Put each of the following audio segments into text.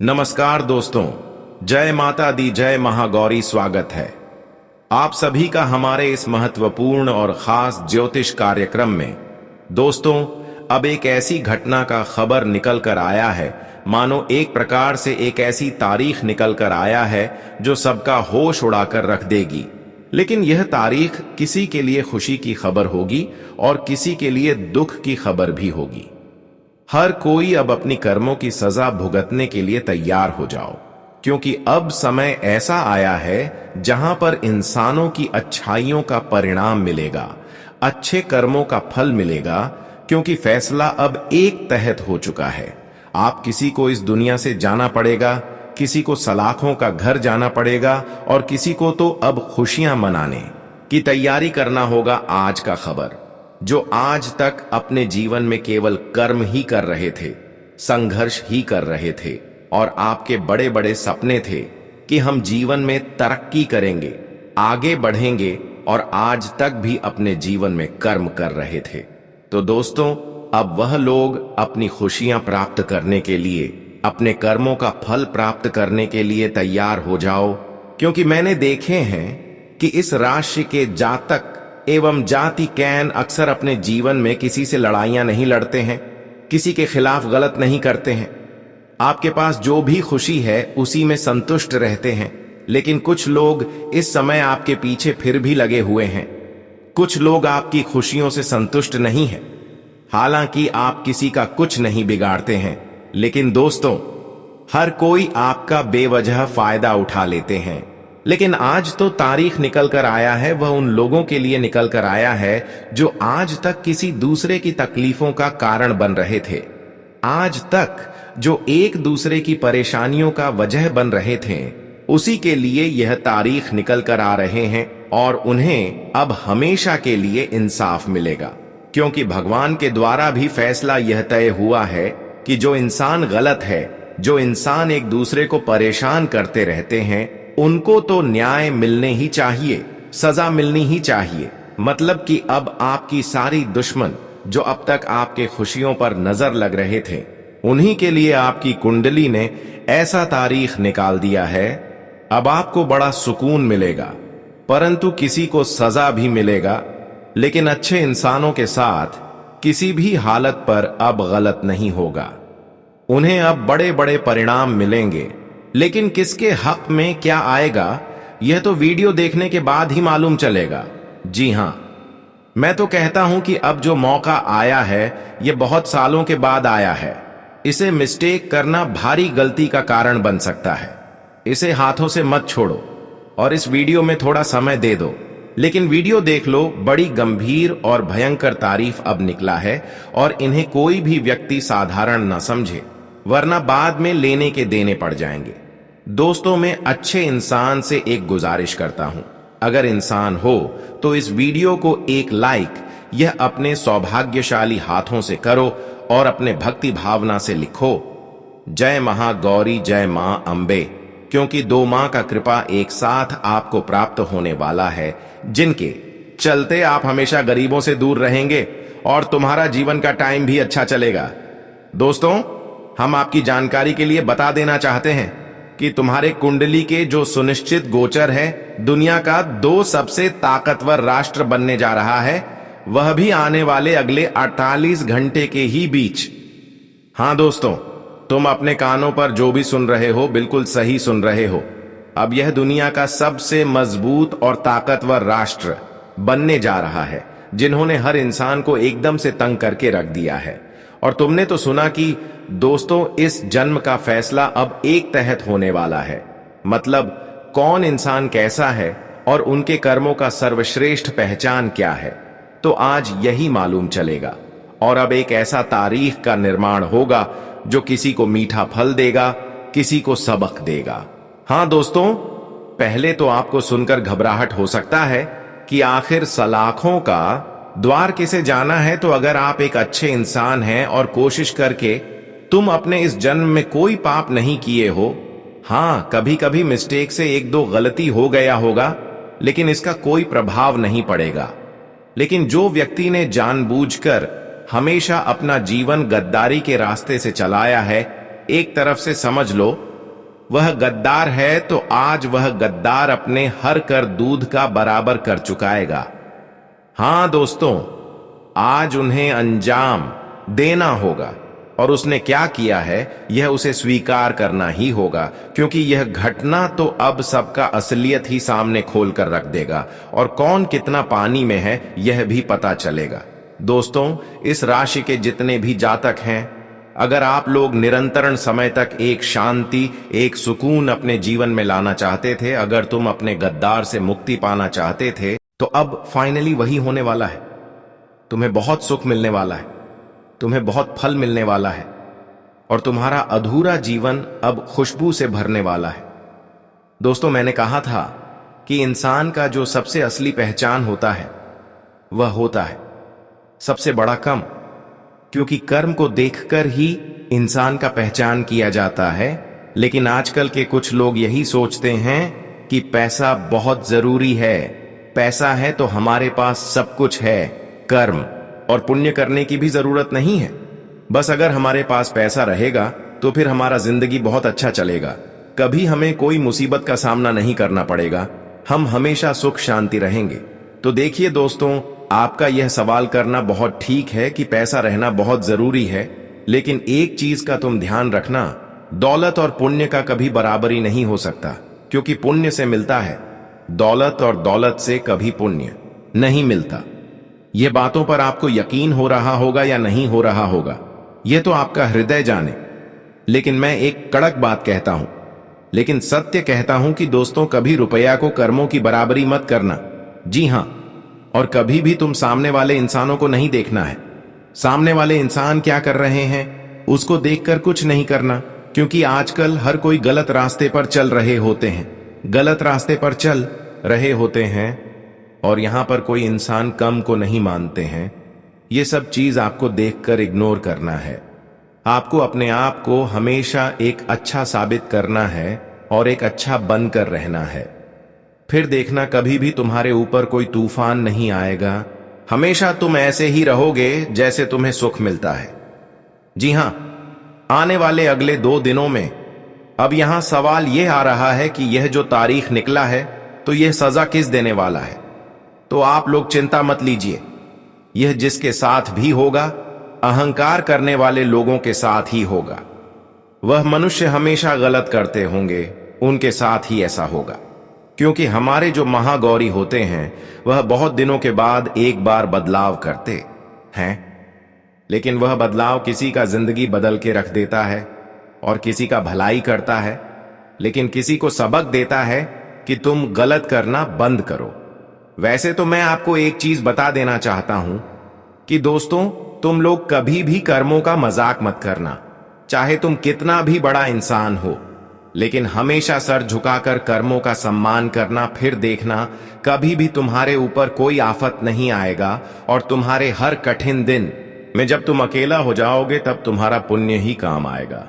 नमस्कार दोस्तों, जय माता दी, जय महागौरी। स्वागत है आप सभी का हमारे इस महत्वपूर्ण और खास ज्योतिष कार्यक्रम में। दोस्तों, अब एक ऐसी घटना का खबर निकल कर आया है, मानो एक प्रकार से एक ऐसी तारीख निकल कर आया है जो सबका होश उड़ाकर रख देगी। लेकिन यह तारीख किसी के लिए खुशी की खबर होगी और किसी के लिए दुख की खबर भी होगी। हर कोई अब अपनी कर्मों की सजा भुगतने के लिए तैयार हो जाओ, क्योंकि अब समय ऐसा आया है जहां पर इंसानों की अच्छाइयों का परिणाम मिलेगा, अच्छे कर्मों का फल मिलेगा, क्योंकि फैसला अब एक तहत हो चुका है। आप किसी को इस दुनिया से जाना पड़ेगा, किसी को सलाखों का घर जाना पड़ेगा और किसी को तो अब खुशियां मनाने की तैयारी करना होगा। आज का खबर, जो आज तक अपने जीवन में केवल कर्म ही कर रहे थे, संघर्ष ही कर रहे थे और आपके बड़े बड़े सपने थे कि हम जीवन में तरक्की करेंगे, आगे बढ़ेंगे, और आज तक भी अपने जीवन में कर्म कर रहे थे, तो दोस्तों अब वह लोग अपनी खुशियां प्राप्त करने के लिए, अपने कर्मों का फल प्राप्त करने के लिए तैयार हो जाओ। क्योंकि मैंने देखे हैं कि इस राशि के जातक एवं जाति कैन अक्सर अपने जीवन में किसी से लड़ाइयां नहीं लड़ते हैं, किसी के खिलाफ गलत नहीं करते हैं। आपके पास जो भी खुशी है उसी में संतुष्ट रहते हैं। लेकिन कुछ लोग इस समय आपके पीछे फिर भी लगे हुए हैं। कुछ लोग आपकी खुशियों से संतुष्ट नहीं हैं, हालांकि आप किसी का कुछ नहीं बिगाड़ते हैं। लेकिन दोस्तों, हर कोई आपका बेवजह फायदा उठा लेते हैं। लेकिन आज तो तारीख निकल कर आया है, वह उन लोगों के लिए निकल कर आया है जो आज तक किसी दूसरे की तकलीफों का कारण बन रहे थे, आज तक जो एक दूसरे की परेशानियों का वजह बन रहे थे, उसी के लिए यह तारीख निकल कर आ रहे हैं। और उन्हें अब हमेशा के लिए इंसाफ मिलेगा, क्योंकि भगवान के द्वारा भी फैसला यह तय हुआ है कि जो इंसान गलत है, जो इंसान एक दूसरे को परेशान करते रहते हैं, उनको तो न्याय मिलने ही चाहिए, सजा मिलनी ही चाहिए। मतलब कि अब आपकी सारी दुश्मन जो अब तक आपके खुशियों पर नजर लग रहे थे, उन्हीं के लिए आपकी कुंडली ने ऐसा तारीख निकाल दिया है। अब आपको बड़ा सुकून मिलेगा, परंतु किसी को सजा भी मिलेगा। लेकिन अच्छे इंसानों के साथ किसी भी हालत पर अब गलत नहीं होगा। उन्हें अब बड़े बड़े परिणाम मिलेंगे। लेकिन किसके हक में क्या आएगा, यह तो वीडियो देखने के बाद ही मालूम चलेगा। जी हां, मैं तो कहता हूं कि अब जो मौका आया है, यह बहुत सालों के बाद आया है। इसे मिस्टेक करना भारी गलती का कारण बन सकता है। इसे हाथों से मत छोड़ो और इस वीडियो में थोड़ा समय दे दो। लेकिन वीडियो देख लो, बड़ी गंभीर और भयंकर तारीफ अब निकला है और इन्हें कोई भी व्यक्ति साधारण न समझे, वरना बाद में लेने के देने पड़ जाएंगे। दोस्तों, मैं अच्छे इंसान से एक गुजारिश करता हूं, अगर इंसान हो तो इस वीडियो को एक लाइक यह अपने सौभाग्यशाली हाथों से करो और अपने भक्ति भावना से लिखो, जय महागौरी, जय मां अंबे। क्योंकि दो मां का कृपा एक साथ आपको प्राप्त होने वाला है, जिनके चलते आप हमेशा गरीबों से दूर रहेंगे और तुम्हारा जीवन का टाइम भी अच्छा चलेगा। दोस्तों, हम आपकी जानकारी के लिए बता देना चाहते हैं कि तुम्हारे कुंडली के जो सुनिश्चित गोचर है, दुनिया का 2 सबसे ताकतवर राष्ट्र बनने जा रहा है, वह भी आने वाले अगले 48 घंटे के ही बीच। हां दोस्तों, तुम अपने कानों पर जो भी सुन रहे हो, बिल्कुल सही सुन रहे हो। अब यह दुनिया का सबसे मजबूत और ताकतवर राष्ट्र बनने जा रहा है, जिन्होंने हर इंसान को एकदम से तंग करके रख दिया है। और तुमने तो सुना कि दोस्तों, इस जन्म का फैसला अब एक तहत होने वाला है। मतलब कौन इंसान कैसा है और उनके कर्मों का सर्वश्रेष्ठ पहचान क्या है, तो आज यही मालूम चलेगा। और अब एक ऐसा तारीख का निर्माण होगा जो किसी को मीठा फल देगा, किसी को सबक देगा। हां दोस्तों, पहले तो आपको सुनकर घबराहट हो सकता है कि आखिर सलाखों का द्वार किसे जाना है। तो अगर आप एक अच्छे इंसान हैं और कोशिश करके तुम अपने इस जन्म में कोई पाप नहीं किए हो, हां कभी कभी मिस्टेक से 1-2 गलती हो गया होगा, लेकिन इसका कोई प्रभाव नहीं पड़ेगा। लेकिन जो व्यक्ति ने जानबूझकर हमेशा अपना जीवन गद्दारी के रास्ते से चलाया है, एक तरफ से समझ लो वह गद्दार है तो आज वह गद्दार अपने हर कर दूध का बराबर कर चुकाएगा। हां दोस्तों, आज उन्हें अंजाम देना होगा और उसने क्या किया है यह उसे स्वीकार करना ही होगा, क्योंकि यह घटना तो अब सबका असलियत ही सामने खोल कर रख देगा और कौन कितना पानी में है यह भी पता चलेगा। दोस्तों, इस राशि के जितने भी जातक हैं, अगर आप लोग निरंतर समय तक एक शांति, एक सुकून अपने जीवन में लाना चाहते थे, अगर तुम अपने गद्दार से मुक्ति पाना चाहते थे, तो अब फाइनली वही होने वाला है। तुम्हें बहुत सुख मिलने वाला है, तुम्हें बहुत फल मिलने वाला है और तुम्हारा अधूरा जीवन अब खुशबू से भरने वाला है। दोस्तों, मैंने कहा था कि इंसान का जो सबसे असली पहचान होता है वह होता है सबसे बड़ा कम, क्योंकि कर्म को देखकर ही इंसान का पहचान किया जाता है। लेकिन आजकल के कुछ लोग यही सोचते हैं कि पैसा बहुत जरूरी है, पैसा है तो हमारे पास सब कुछ है, कर्म और पुण्य करने की भी जरूरत नहीं है। बस अगर हमारे पास पैसा रहेगा तो फिर हमारा जिंदगी बहुत अच्छा चलेगा, कभी हमें कोई मुसीबत का सामना नहीं करना पड़ेगा, हम हमेशा सुख शांति रहेंगे। तो देखिए दोस्तों, आपका यह सवाल करना बहुत ठीक है कि पैसा रहना बहुत जरूरी है, लेकिन एक चीज का तुम ध्यान रखना, दौलत और पुण्य का कभी बराबरी नहीं हो सकता, क्योंकि पुण्य से मिलता है दौलत और दौलत से कभी पुण्य नहीं मिलता। यह बातों पर आपको यकीन हो रहा होगा या नहीं हो रहा होगा, यह तो आपका हृदय जाने। लेकिन मैं एक कड़क बात कहता हूं, लेकिन सत्य कहता हूं कि दोस्तों, कभी रुपया को कर्मों की बराबरी मत करना। जी हां, और कभी भी तुम सामने वाले इंसानों को नहीं देखना है। सामने वाले इंसान क्या कर रहे हैं उसको देखकर कुछ नहीं करना, क्योंकि आजकल हर कोई गलत रास्ते पर चल रहे होते हैं, गलत रास्ते पर चल रहे होते हैं और यहां पर कोई इंसान कम को नहीं मानते हैं। ये सब चीज आपको देखकर इग्नोर करना है। आपको अपने आप को हमेशा एक अच्छा साबित करना है और एक अच्छा बनकर रहना है। फिर देखना, कभी भी तुम्हारे ऊपर कोई तूफान नहीं आएगा, हमेशा तुम ऐसे ही रहोगे जैसे तुम्हें सुख मिलता है। जी हां, आने वाले अगले 2 दिनों में अब यहां सवाल यह आ रहा है कि यह जो तारीख निकला है तो यह सजा किस देने वाला है। तो आप लोग चिंता मत लीजिए, यह जिसके साथ भी होगा, अहंकार करने वाले लोगों के साथ ही होगा। वह मनुष्य हमेशा गलत करते होंगे, उनके साथ ही ऐसा होगा, क्योंकि हमारे जो महागौरी होते हैं वह बहुत दिनों के बाद एक बार बदलाव करते हैं, लेकिन वह बदलाव किसी का जिंदगी बदल के रख देता है और किसी का भलाई करता है, लेकिन किसी को सबक देता है कि तुम गलत करना बंद करो। वैसे तो मैं आपको एक चीज बता देना चाहता हूं कि दोस्तों, तुम लोग कभी भी कर्मों का मजाक मत करना, चाहे तुम कितना भी बड़ा इंसान हो, लेकिन हमेशा सर झुकाकर कर्मों का सम्मान करना। फिर देखना, कभी भी तुम्हारे ऊपर कोई आफत नहीं आएगा और तुम्हारे हर कठिन दिन में जब तुम अकेला हो जाओगे तब तुम्हारा पुण्य ही काम आएगा।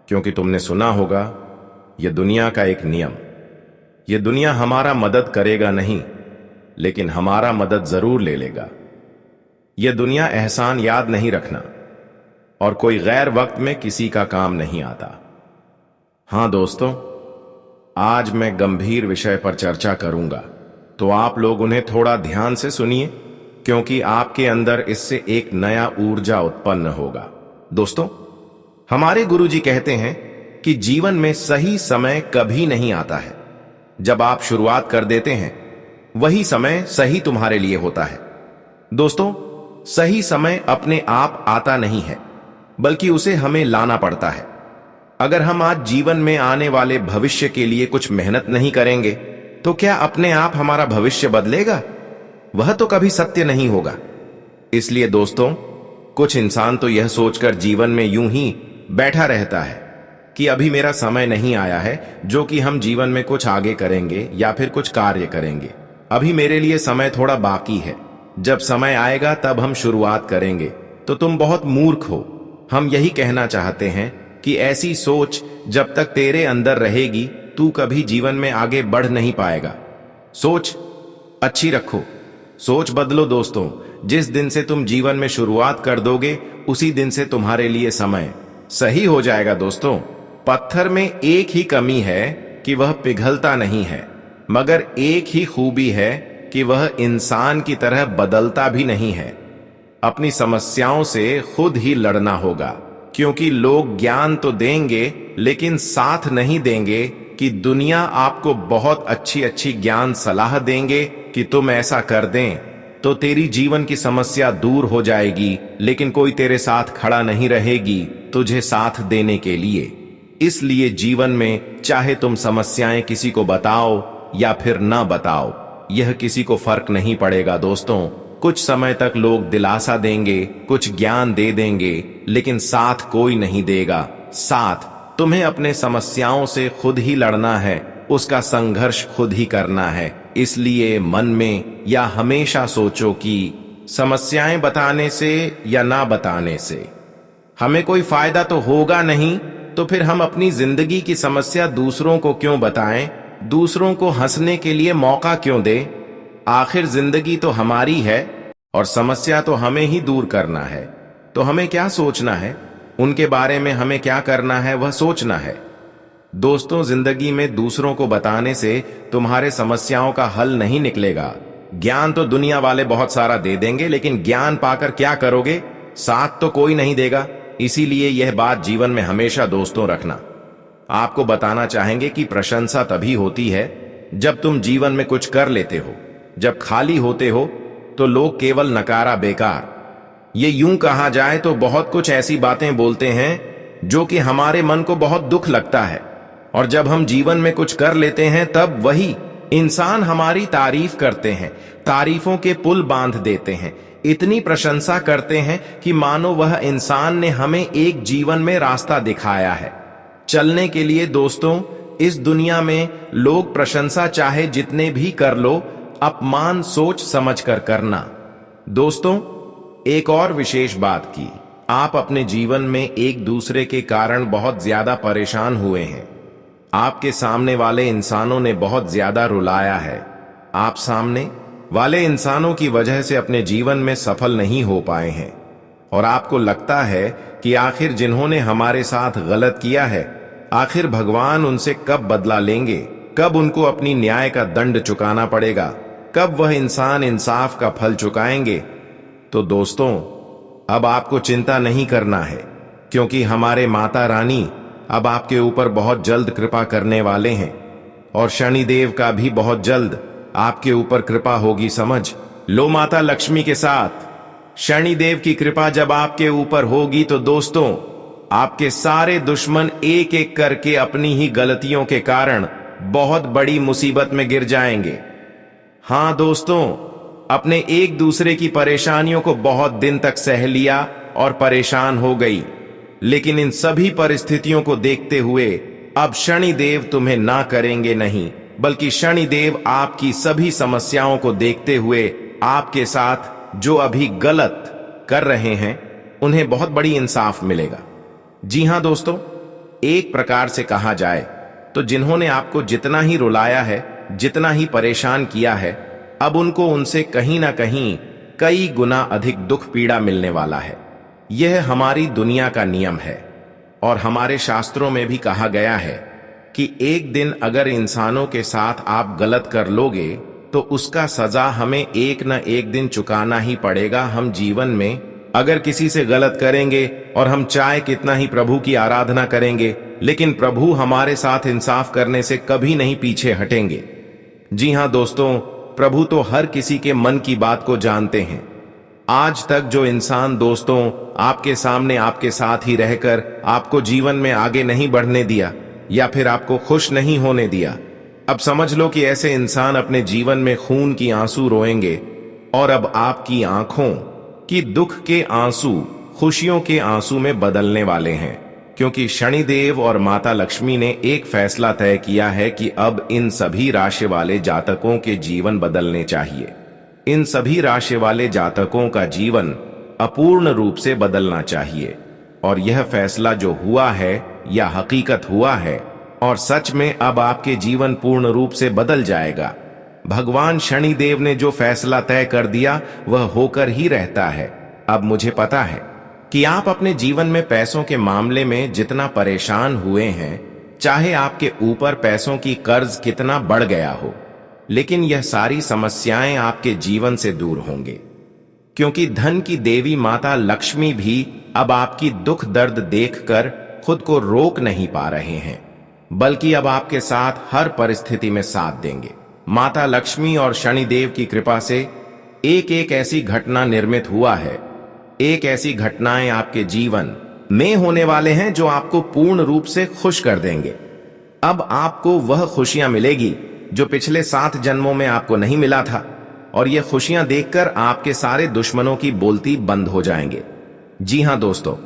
क्योंकि तुमने सुना होगा, यह दुनिया का एक नियम, यह दुनिया हमारा मदद करेगा नहीं, लेकिन हमारा मदद जरूर ले लेगा। यह दुनिया एहसान याद नहीं रखना और कोई गैर वक्त में किसी का काम नहीं आता। हां दोस्तों, आज मैं गंभीर विषय पर चर्चा करूंगा, तो आप लोग उन्हें थोड़ा ध्यान से सुनिए, क्योंकि आपके अंदर इससे एक नया ऊर्जा उत्पन्न होगा। दोस्तों, हमारे गुरुजी कहते हैं कि जीवन में सही समय कभी नहीं आता है। जब आप शुरुआत कर देते हैं वही समय सही तुम्हारे लिए होता है। दोस्तों, सही समय अपने आप आता नहीं है, बल्कि उसे हमें लाना पड़ता है। अगर हम आज जीवन में आने वाले भविष्य के लिए कुछ मेहनत नहीं करेंगे तो क्या अपने आप हमारा भविष्य बदलेगा? वह तो कभी सत्य नहीं होगा। इसलिए दोस्तों, कुछ इंसान तो यह सोचकर जीवन में यूं ही बैठा रहता है कि अभी मेरा समय नहीं आया है जो कि हम जीवन में कुछ आगे करेंगे या फिर कुछ कार्य करेंगे। अभी मेरे लिए समय थोड़ा बाकी है, जब समय आएगा तब हम शुरुआत करेंगे। तो तुम बहुत मूर्ख हो। हम यही कहना चाहते हैं कि ऐसी सोच जब तक तेरे अंदर रहेगी, तू कभी जीवन में आगे बढ़ नहीं पाएगा। सोच अच्छी रखो, सोच बदलो दोस्तों। जिस दिन से तुम जीवन में शुरुआत कर दोगे, उसी दिन से तुम्हारे लिए समय सही हो जाएगा दोस्तों। पत्थर में एक ही कमी है कि वह पिघलता नहीं है, मगर एक ही खूबी है कि वह इंसान की तरह बदलता भी नहीं है। अपनी समस्याओं से खुद ही लड़ना होगा, क्योंकि लोग ज्ञान तो देंगे लेकिन साथ नहीं देंगे कि दुनिया आपको बहुत अच्छी अच्छी ज्ञान सलाह देंगे कि तुम ऐसा कर दें तो तेरी जीवन की समस्या दूर हो जाएगी, लेकिन कोई तेरे साथ खड़ा नहीं रहेगी तुझे साथ देने के लिए। इसलिए जीवन में चाहे तुम समस्याएं किसी को बताओ या फिर ना बताओ, यह किसी को फर्क नहीं पड़ेगा दोस्तों। कुछ समय तक लोग दिलासा देंगे, कुछ ज्ञान दे देंगे, लेकिन साथ कोई नहीं देगा। साथ तुम्हें अपने समस्याओं से खुद ही लड़ना है, उसका संघर्ष खुद ही करना है। इसलिए मन में या हमेशा सोचो कि समस्याएं बताने से या ना बताने से हमें कोई फायदा तो होगा नहीं, तो फिर हम अपनी जिंदगी की समस्या दूसरों को क्यों बताएं, दूसरों को हंसने के लिए मौका क्यों दें। आखिर जिंदगी तो हमारी है और समस्या तो हमें ही दूर करना है। तो हमें क्या सोचना है, उनके बारे में हमें क्या करना है वह सोचना है। दोस्तों, जिंदगी में दूसरों को बताने से तुम्हारे समस्याओं का हल नहीं निकलेगा। ज्ञान तो दुनिया वाले बहुत सारा दे देंगे, लेकिन ज्ञान पाकर क्या करोगे, साथ तो कोई नहीं देगा। इसीलिए यह बात जीवन में हमेशा दोस्तों रखना। आपको बताना चाहेंगे कि प्रशंसा तभी होती है जब तुम जीवन में कुछ कर लेते हो। जब खाली होते हो तो लोग केवल नकारा बेकार, ये यूं कहा जाए तो बहुत कुछ ऐसी बातें बोलते हैं जो कि हमारे मन को बहुत दुख लगता है। और जब हम जीवन में कुछ कर लेते हैं तब वही इंसान हमारी तारीफ करते हैं, तारीफों के पुल बांध देते हैं, इतनी प्रशंसा करते हैं कि मानो वह इंसान ने हमें एक जीवन में रास्ता दिखाया है चलने के लिए। दोस्तों, इस दुनिया में लोग प्रशंसा चाहे जितने भी कर लो, अपमान सोच समझ कर करना। दोस्तों, एक और विशेष बात की, आप अपने जीवन में एक दूसरे के कारण बहुत ज्यादा परेशान हुए हैं। आपके सामने वाले इंसानों ने बहुत ज्यादा रुलाया है। आप सामने वाले इंसानों की वजह से अपने जीवन में सफल नहीं हो पाए हैं और आपको लगता है कि आखिर जिन्होंने हमारे साथ गलत किया है, आखिर भगवान उनसे कब बदला लेंगे, कब उनको अपनी न्याय का दंड चुकाना पड़ेगा, कब वह इंसान इंसाफ का फल चुकाएंगे। तो दोस्तों, अब आपको चिंता नहीं करना है, क्योंकि हमारे माता रानी अब आपके ऊपर बहुत जल्द कृपा करने वाले हैं और शनिदेव का भी बहुत जल्द आपके ऊपर कृपा होगी। समझ लो, माता लक्ष्मी के साथ शनिदेव की कृपा जब आपके ऊपर होगी तो दोस्तों, आपके सारे दुश्मन एक एक करके अपनी ही गलतियों के कारण बहुत बड़ी मुसीबत में गिर जाएंगे। हां दोस्तों, अपने एक दूसरे की परेशानियों को बहुत दिन तक सह लिया और परेशान हो गई, लेकिन इन सभी परिस्थितियों को देखते हुए अब शनिदेव तुम्हें ना करेंगे नहीं, बल्कि शनिदेव आपकी सभी समस्याओं को देखते हुए आपके साथ जो अभी गलत कर रहे हैं उन्हें बहुत बड़ी इंसाफ मिलेगा। जी हां दोस्तों, एक प्रकार से कहा जाए तो जिन्होंने आपको जितना ही रुलाया है, जितना ही परेशान किया है, अब उनको उनसे कहीं ना कहीं कई गुना अधिक दुख पीड़ा मिलने वाला है। यह हमारी दुनिया का नियम है और हमारे शास्त्रों में भी कहा गया है कि एक दिन अगर इंसानों के साथ आप गलत कर लोगे तो उसका सजा हमें एक न एक दिन चुकाना ही पड़ेगा। हम जीवन में अगर किसी से गलत करेंगे और हम चाहे कितना ही प्रभु की आराधना करेंगे, लेकिन प्रभु हमारे साथ इंसाफ करने से कभी नहीं पीछे हटेंगे। जी हां दोस्तों, प्रभु तो हर किसी के मन की बात को जानते हैं। आज तक जो इंसान दोस्तों आपके सामने आपके साथ ही रहकर आपको जीवन में आगे नहीं बढ़ने दिया या फिर आपको खुश नहीं होने दिया, अब समझ लो कि ऐसे इंसान अपने जीवन में खून की आंसू रोएंगे और अब आपकी आंखों की दुख के आंसू खुशियों के आंसू में बदलने वाले हैं, क्योंकि शनिदेव और माता लक्ष्मी ने एक फैसला तय किया है कि अब इन सभी राशि वाले जातकों के जीवन बदलने चाहिए। इन सभी राशि वाले जातकों का जीवन अपूर्ण रूप से बदलना चाहिए और यह फैसला जो हुआ है या हकीकत हुआ है और सच में अब आपके जीवन पूर्ण रूप से बदल जाएगा। भगवान शनिदेव ने जो फैसला तय कर दिया वह होकर ही रहता है। अब मुझे पता है कि आप अपने जीवन में पैसों के मामले में जितना परेशान हुए हैं, चाहे आपके ऊपर पैसों की कर्ज कितना बढ़ गया हो, लेकिन यह सारी समस्याएं आपके जीवन से दूर होंगे, क्योंकि धन की देवी माता लक्ष्मी भी अब आपकी दुख दर्द देखकर खुद को रोक नहीं पा रहे हैं, बल्कि अब आपके साथ हर परिस्थिति में साथ देंगे। माता लक्ष्मी और शनिदेव की कृपा से एक एक ऐसी घटना निर्मित हुआ है, एक ऐसी घटनाएं आपके जीवन में होने वाले हैं जो आपको पूर्ण रूप से खुश कर देंगे। अब आपको वह खुशियां मिलेगी जो पिछले 7 जन्मों में आपको नहीं मिला था, और ये खुशियां देखकर आपके सारे दुश्मनों की बोलती बंद हो जाएंगे। जी हां दोस्तों,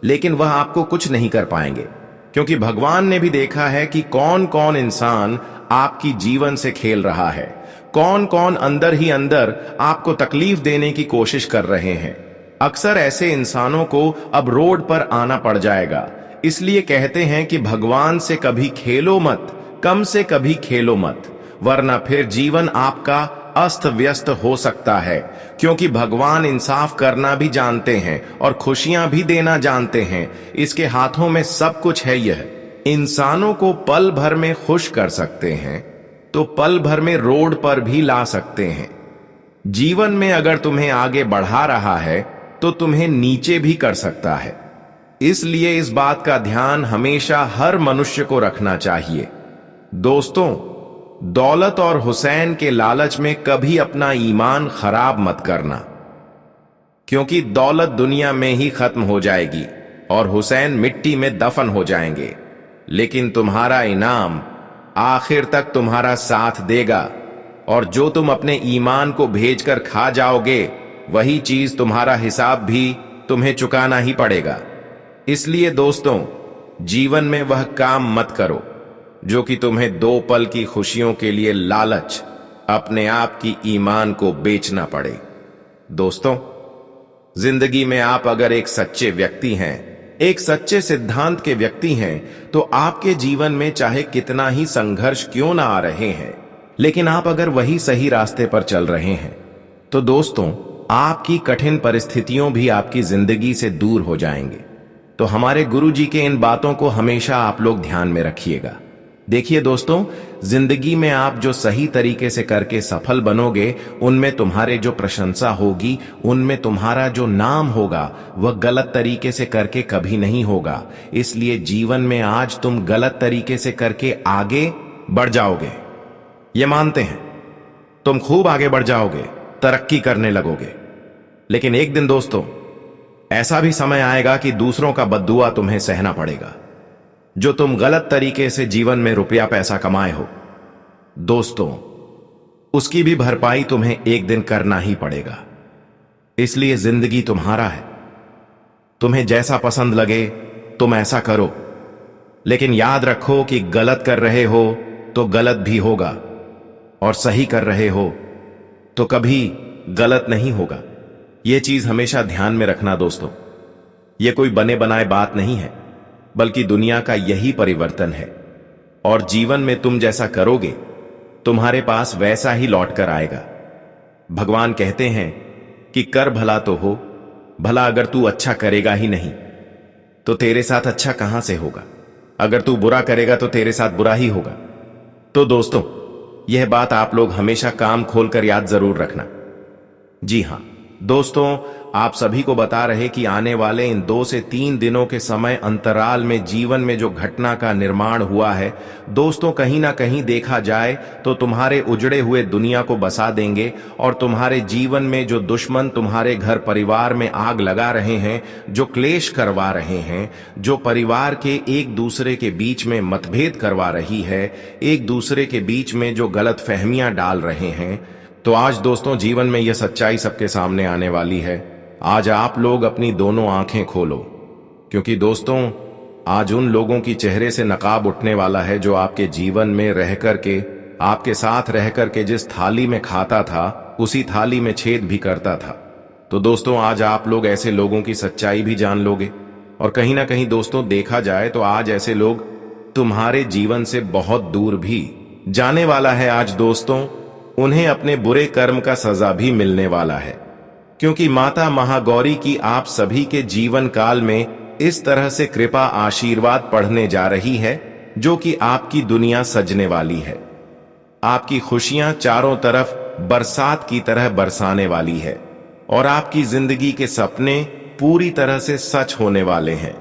लेकिन वह आपको कुछ नहीं कर पाएंगे, क्योंकि भगवान ने भी देखा है कि कौन कौन इंसान आपकी जीवन से खेल रहा है, कौन कौन अंदर ही अंदर आपको तकलीफ देने की कोशिश कर रहे हैं। अक्सर ऐसे इंसानों को अब रोड पर आना पड़ जाएगा। इसलिए कहते हैं कि भगवान से कभी खेलो मत, कम से कभी खेलो मत, वरना फिर जीवन आपका अस्त व्यस्त हो सकता है, क्योंकि भगवान इंसाफ करना भी जानते हैं और खुशियां भी देना जानते हैं। इसके हाथों में सब कुछ है। यह इंसानों को पल भर में खुश कर सकते हैं तो पल भर में रोड पर भी ला सकते हैं। जीवन में अगर तुम्हें आगे बढ़ा रहा है तो तुम्हें नीचे भी कर सकता है। इसलिए इस बात का ध्यान हमेशा हर मनुष्य को रखना चाहिए। दोस्तों, दौलत और हुसैन के लालच में कभी अपना ईमान खराब मत करना, क्योंकि दौलत दुनिया में ही खत्म हो जाएगी और हुसैन मिट्टी में दफन हो जाएंगे, लेकिन तुम्हारा इनाम आखिर तक तुम्हारा साथ देगा, और जो तुम अपने ईमान को भेजकर खा जाओगे, वही चीज तुम्हारा हिसाब भी तुम्हें चुकाना ही पड़ेगा। इसलिए दोस्तों, जीवन में वह काम मत करो जो कि तुम्हें 2 पल की खुशियों के लिए लालच अपने आप की ईमान को बेचना पड़े। दोस्तों, जिंदगी में आप अगर एक सच्चे व्यक्ति हैं, एक सच्चे सिद्धांत के व्यक्ति हैं, तो आपके जीवन में चाहे कितना ही संघर्ष क्यों ना आ रहे हैं, लेकिन आप अगर वही सही रास्ते पर चल रहे हैं, तो दोस्तों, आपकी कठिन परिस्थितियों भी आपकी जिंदगी से दूर हो जाएंगे। तो हमारे गुरुजी के इन बातों को हमेशा आप लोग ध्यान में रखिएगा। देखिए दोस्तों, जिंदगी में आप जो सही तरीके से करके सफल बनोगे, उनमें तुम्हारे जो प्रशंसा होगी, उनमें तुम्हारा जो नाम होगा, वह गलत तरीके से करके कभी नहीं होगा। इसलिए जीवन में आज तुम गलत तरीके से करके आगे बढ़ जाओगे, ये मानते हैं, तुम खूब आगे बढ़ जाओगे, तरक्की करने लगोगे। लेकिन एक दिन दोस्तों, ऐसा भी समय आएगा कि दूसरों का बद्दुआ तुम्हें सहना पड़ेगा, जो तुम गलत तरीके से जीवन में रुपया पैसा कमाए हो। दोस्तों, उसकी भी भरपाई तुम्हें एक दिन करना ही पड़ेगा। इसलिए जिंदगी तुम्हारा है, तुम्हें जैसा पसंद लगे तुम ऐसा करो, लेकिन याद रखो कि गलत कर रहे हो तो गलत भी होगा, और सही कर रहे हो तो कभी गलत नहीं होगा। यह चीज हमेशा ध्यान में रखना दोस्तों। यह कोई बने बनाए बात नहीं है, बल्कि दुनिया का यही परिवर्तन है, और जीवन में तुम जैसा करोगे, तुम्हारे पास वैसा ही लौट कर आएगा। भगवान कहते हैं कि कर भला तो हो, भला अगर तू अच्छा करेगा ही नहीं तो तेरे साथ अच्छा कहां से होगा, अगर तू बुरा करेगा तो तेरे साथ बुरा ही होगा। तो दोस्तों, यह बात आप लोग हमेशा कान खोलकर याद जरूर रखना। जी हां दोस्तों, आप सभी को बता रहे कि आने वाले इन 2 से 3 दिनों के समय अंतराल में जीवन में जो घटना का निर्माण हुआ है दोस्तों, कहीं ना कहीं देखा जाए तो तुम्हारे उजड़े हुए दुनिया को बसा देंगे, और तुम्हारे जीवन में जो दुश्मन तुम्हारे घर परिवार में आग लगा रहे हैं, जो क्लेश करवा रहे हैं, जो परिवार के एक दूसरे के बीच में मतभेद करवा रही है, एक दूसरे के बीच में जो गलत फहमियां डाल रहे हैं, तो आज दोस्तों जीवन में यह सच्चाई सबके सामने आने वाली है। आज आप लोग अपनी दोनों आंखें खोलो, क्योंकि दोस्तों आज उन लोगों की चेहरे से नकाब उठने वाला है जो आपके जीवन में रह करके, आपके साथ रह करके जिस थाली में खाता था, उसी थाली में छेद भी करता था। तो दोस्तों आज आप लोग ऐसे लोगों की सच्चाई भी जान लोगे, और कहीं ना कहीं दोस्तों देखा जाए तो आज ऐसे लोग तुम्हारे जीवन से बहुत दूर भी जाने वाला है। आज दोस्तों उन्हें अपने बुरे कर्म का सजा भी मिलने वाला है। क्योंकि माता महागौरी की आप सभी के जीवन काल में इस तरह से कृपा आशीर्वाद पढ़ने जा रही है जो कि आपकी दुनिया सजने वाली है। आपकी खुशियां चारों तरफ बरसात की तरह बरसाने वाली है और आपकी जिंदगी के सपने पूरी तरह से सच होने वाले हैं।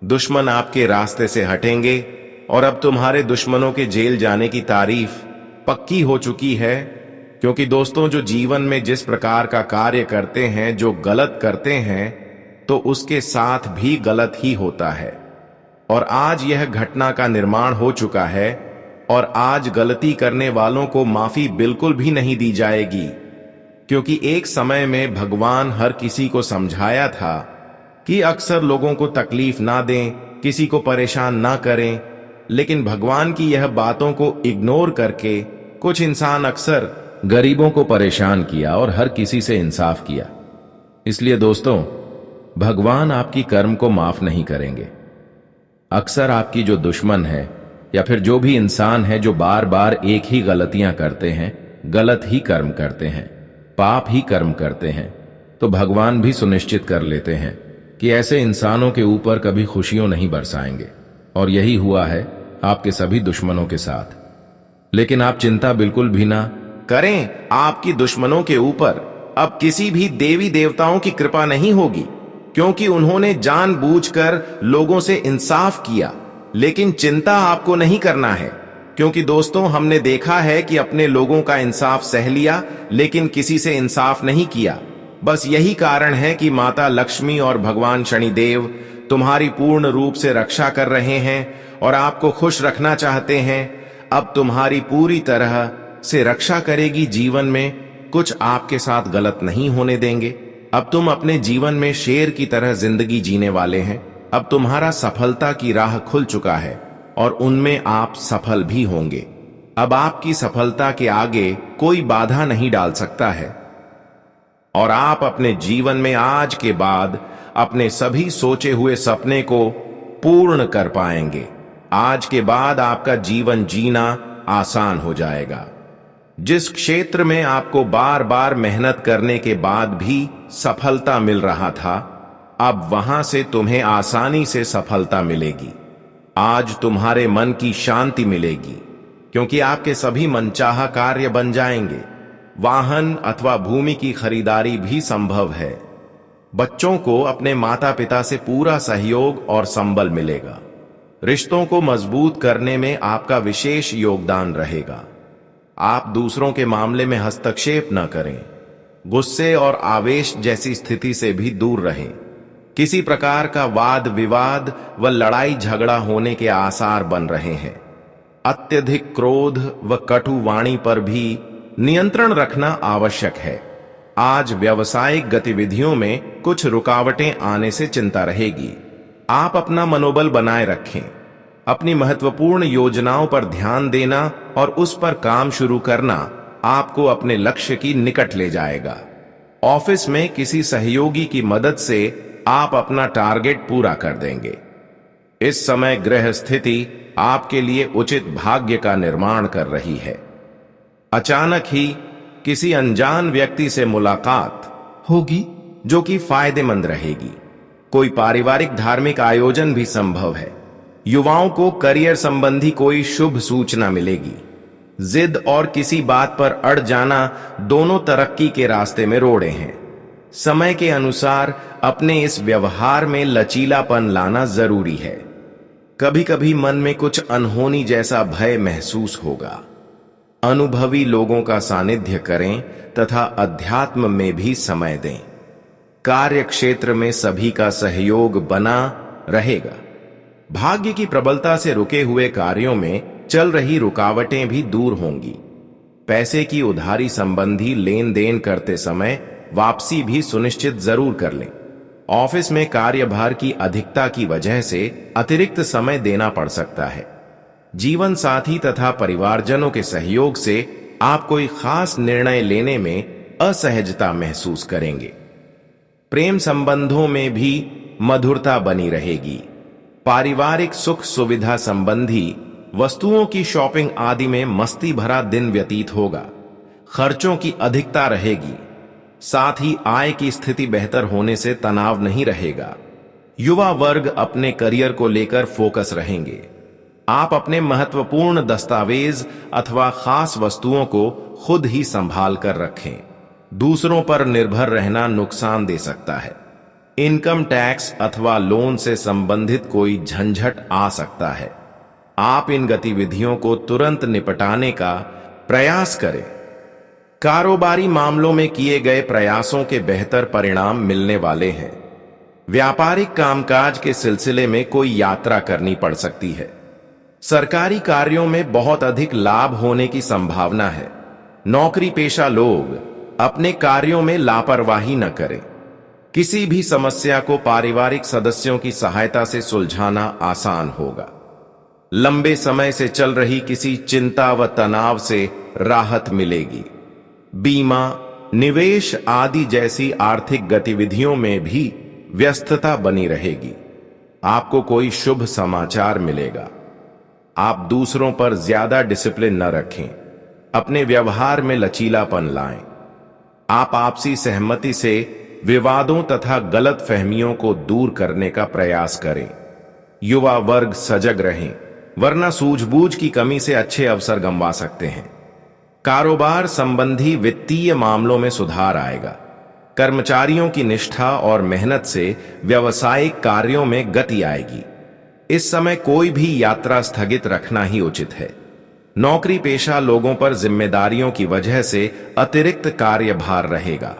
दुश्मन आपके रास्ते से हटेंगे और अब तुम्हारे दुश्मनों के जेल जाने की तारीफ पक्की हो चुकी है, क्योंकि दोस्तों जो जीवन में जिस प्रकार का कार्य करते हैं, जो गलत करते हैं, तो उसके साथ भी गलत ही होता है। और आज यह घटना का निर्माण हो चुका है और आज गलती करने वालों को माफी बिल्कुल भी नहीं दी जाएगी, क्योंकि एक समय में भगवान हर किसी को समझाया था कि अक्सर लोगों को तकलीफ ना दें, किसी को परेशान ना करें, लेकिन भगवान की यह बातों को इग्नोर करके कुछ इंसान अक्सर गरीबों को परेशान किया और हर किसी से इंसाफ किया। इसलिए दोस्तों, भगवान आपकी कर्म को माफ नहीं करेंगे। अक्सर आपकी जो दुश्मन है या फिर जो भी इंसान है जो बार बार एक ही गलतियां करते हैं, गलत ही कर्म करते हैं, पाप ही कर्म करते हैं, तो भगवान भी सुनिश्चित कर लेते हैं कि ऐसे इंसानों के ऊपर कभी खुशियों नहीं बरसाएंगे। और यही हुआ है आपके सभी दुश्मनों के साथ। लेकिन आप चिंता बिल्कुल भी ना करें, आपकी दुश्मनों के ऊपर अब किसी भी देवी देवताओं की कृपा नहीं होगी, क्योंकि उन्होंने जानबूझकर लोगों से इंसाफ किया। लेकिन चिंता आपको नहीं करना है, क्योंकि दोस्तों हमने देखा है कि अपने लोगों का इंसाफ सह लिया लेकिन किसी से इंसाफ नहीं किया। बस यही कारण है कि माता लक्ष्मी और भगवान शनिदेव तुम्हारी पूर्ण रूप से रक्षा कर रहे हैं और आपको खुश रखना चाहते हैं। अब तुम्हारी पूरी तरह से रक्षा करेगी, जीवन में कुछ आपके साथ गलत नहीं होने देंगे। अब तुम अपने जीवन में शेर की तरह जिंदगी जीने वाले हैं। अब तुम्हारा सफलता की राह खुल चुका है और उनमें आप सफल भी होंगे। अब आपकी सफलता के आगे कोई बाधा नहीं डाल सकता है और आप अपने जीवन में आज के बाद अपने सभी सोचे हुए सपने को पूर्ण कर पाएंगे। आज के बाद आपका जीवन जीना आसान हो जाएगा। जिस क्षेत्र में आपको बार बार मेहनत करने के बाद भी सफलता मिल रहा था, अब वहां से तुम्हें आसानी से सफलता मिलेगी। आज तुम्हारे मन की शांति मिलेगी, क्योंकि आपके सभी मनचाहा कार्य बन जाएंगे। वाहन अथवा भूमि की खरीदारी भी संभव है। बच्चों को अपने माता पिता से पूरा सहयोग और संबल मिलेगा। रिश्तों को मजबूत करने में आपका विशेष योगदान रहेगा। आप दूसरों के मामले में हस्तक्षेप न करें। गुस्से और आवेश जैसी स्थिति से भी दूर रहें। किसी प्रकार का वाद विवाद व लड़ाई झगड़ा होने के आसार बन रहे हैं। अत्यधिक क्रोध व कटु वाणी पर भी नियंत्रण रखना आवश्यक है। आज व्यावसायिक गतिविधियों में कुछ रुकावटें आने से चिंता रहेगी। आप अपना मनोबल बनाए रखें। अपनी महत्वपूर्ण योजनाओं पर ध्यान देना और उस पर काम शुरू करना आपको अपने लक्ष्य की निकट ले जाएगा। ऑफिस में किसी सहयोगी की मदद से आप अपना टारगेट पूरा कर देंगे। इस समय ग्रह स्थिति आपके लिए उचित भाग्य का निर्माण कर रही है। अचानक ही किसी अनजान व्यक्ति से मुलाकात होगी जो कि फायदेमंद रहेगी। कोई पारिवारिक धार्मिक आयोजन भी संभव है। युवाओं को करियर संबंधी कोई शुभ सूचना मिलेगी। जिद और किसी बात पर अड़ जाना दोनों तरक्की के रास्ते में रोड़े हैं। समय के अनुसार अपने इस व्यवहार में लचीलापन लाना जरूरी है। कभी कभी मन में कुछ अनहोनी जैसा भय महसूस होगा। अनुभवी लोगों का सानिध्य करें तथा अध्यात्म में भी समय दें। कार्य क्षेत्र में सभी का सहयोग बना रहेगा। भाग्य की प्रबलता से रुके हुए कार्यों में चल रही रुकावटें भी दूर होंगी। पैसे की उधारी संबंधी लेन देन करते समय वापसी भी सुनिश्चित जरूर कर लें। ऑफिस में कार्यभार की अधिकता की वजह से अतिरिक्त समय देना पड़ सकता है। जीवन साथी तथा परिवारजनों के सहयोग से आप कोई खास निर्णय लेने में असहजता महसूस करेंगे। प्रेम संबंधों में भी मधुरता बनी रहेगी। पारिवारिक सुख सुविधा संबंधी वस्तुओं की शॉपिंग आदि में मस्ती भरा दिन व्यतीत होगा। खर्चों की अधिकता रहेगी। साथ ही आय की स्थिति बेहतर होने से तनाव नहीं रहेगा। युवा वर्ग अपने करियर को लेकर फोकस रहेंगे। आप अपने महत्वपूर्ण दस्तावेज अथवा खास वस्तुओं को खुद ही संभाल कर रखें। दूसरों पर निर्भर रहना नुकसान दे सकता है। इनकम टैक्स अथवा लोन से संबंधित कोई झंझट आ सकता है। आप इन गतिविधियों को तुरंत निपटाने का प्रयास करें। कारोबारी मामलों में किए गए प्रयासों के बेहतर परिणाम मिलने वाले हैं। व्यापारिक कामकाज के सिलसिले में कोई यात्रा करनी पड़ सकती है। सरकारी कार्यों में बहुत अधिक लाभ होने की संभावना है। नौकरी पेशा लोग अपने कार्यों में लापरवाही न करें। किसी भी समस्या को पारिवारिक सदस्यों की सहायता से सुलझाना आसान होगा। लंबे समय से चल रही किसी चिंता व तनाव से राहत मिलेगी। बीमा, निवेश आदि जैसी आर्थिक गतिविधियों में भी व्यस्तता बनी रहेगी। आपको कोई शुभ समाचार मिलेगा। आप दूसरों पर ज्यादा डिसिप्लिन न रखें। अपने व्यवहार में लचीलापन लाएं। आप आपसी सहमति से विवादों तथा गलत फहमियों को दूर करने का प्रयास करें। युवा वर्ग सजग रहें, वरना सूझबूझ की कमी से अच्छे अवसर गंवा सकते हैं। कारोबार संबंधी वित्तीय मामलों में सुधार आएगा। कर्मचारियों की निष्ठा और मेहनत से व्यावसायिक कार्यों में गति आएगी। इस समय कोई भी यात्रा स्थगित रखना ही उचित है। नौकरी पेशा लोगों पर जिम्मेदारियों की वजह से अतिरिक्त कार्यभार रहेगा।